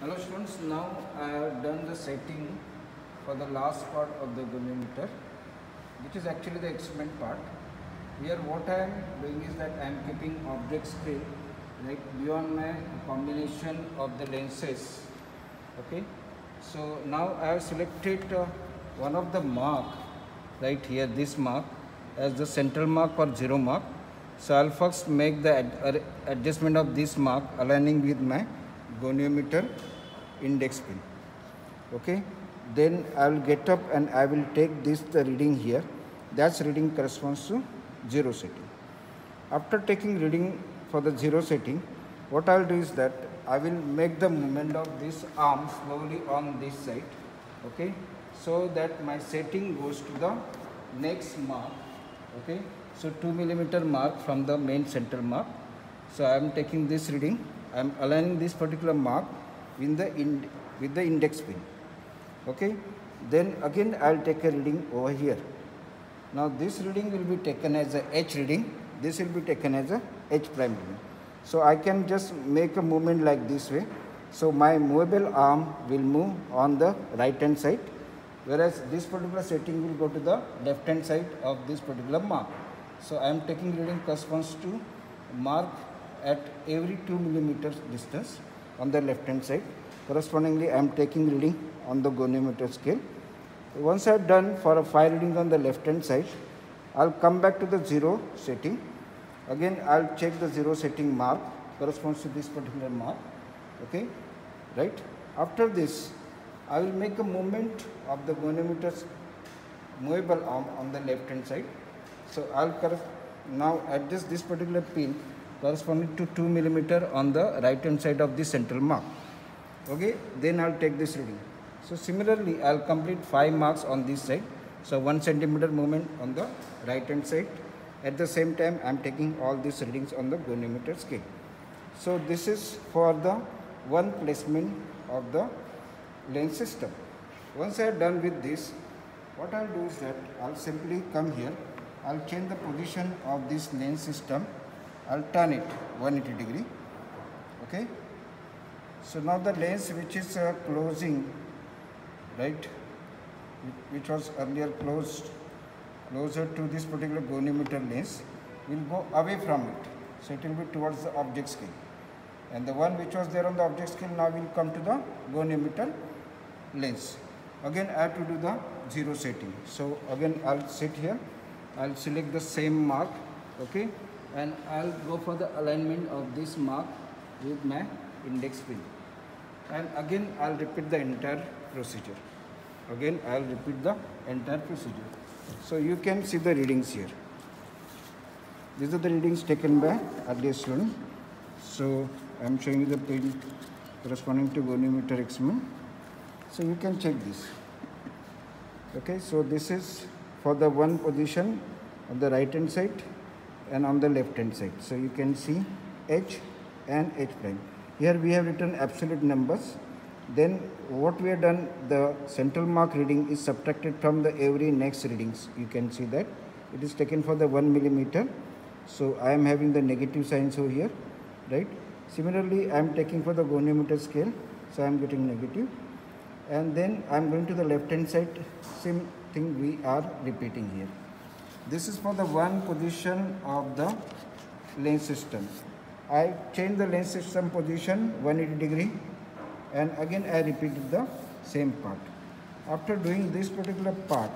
Hello students, now I have done the setting for the last part of the goniometer, which is actually the experiment part. Here what I am doing is that I am keeping object scale right beyond my combination of the lenses. Okay, so now I have selected one of the mark right here, this mark as the central mark or zero mark. So I'll first make the adjustment of this mark aligning with my goniometer index pin. Okay, then I will get up and I will take the reading here. That's reading corresponds to zero setting. After taking reading for the zero setting, what I will do is that I will make the movement of this arm slowly on this side. Okay, so that my setting goes to the next mark. Okay, so 2 millimeter mark from the main central mark. So I am taking this reading. I am aligning this particular mark with the index pin. Okay, then again I will take a reading over here. Now this reading will be taken as a H reading. This will be taken as a H prime reading. So I can just make a movement like this way. So my movable arm will move on the right hand side, whereas this particular setting will go to the left hand side of this particular mark. So I am taking reading corresponds to mark at every 2 millimeters distance on the left hand side. Correspondingly, I am taking reading on the goniometer scale. Once I have done for a 5 reading on the left hand side, I will come back to the zero setting. Again, I will check the zero setting mark corresponds to this particular mark. Okay, right? After this, I will make a movement of the goniometer's movable arm on the left hand side. So I will now adjust this particular pin corresponding to 2 millimeter on the right hand side of the central mark. Okay, then I will take this reading. So similarly, I will complete 5 marks on this side. So 1 centimeter movement on the right hand side. At the same time, I am taking all these readings on the goniometer scale. So this is for the one placement of the lens system. Once I am done with this, what I will do is that I will simply come here. I will change the position of this lens system. I will turn it 180 degree. Okay. So now the lens which is closing, right, which was earlier closer to this particular goniometer lens, will go away from it. So it will be towards the object scale. And the one which was there on the object scale now will come to the goniometer lens. Again I have to do the zero setting. So again I will sit here. I will select the same mark. Okay. And I will go for the alignment of this mark with my index pin. And again I will repeat the entire procedure. Again I will repeat the entire procedure. So you can see the readings here. These are the readings taken by earlier student. So I am showing you the pin corresponding to goniometer experiment. So you can check this. Okay, so this is for the one position on the right hand side and on the left hand side. So you can see H and H prime. Here we have written absolute numbers. Then what we have done, the central mark reading is subtracted from the every next readings. You can see that it is taken for the 1 millimeter. So I am having the negative signs over here, right? Similarly, I am taking for the goniometer scale. So I am getting negative. And then I am going to the left hand side. Same thing we are repeating here. This is for the one position of the lens system. I change the lens system position 180 degree and again I repeated the same part. After doing this particular part,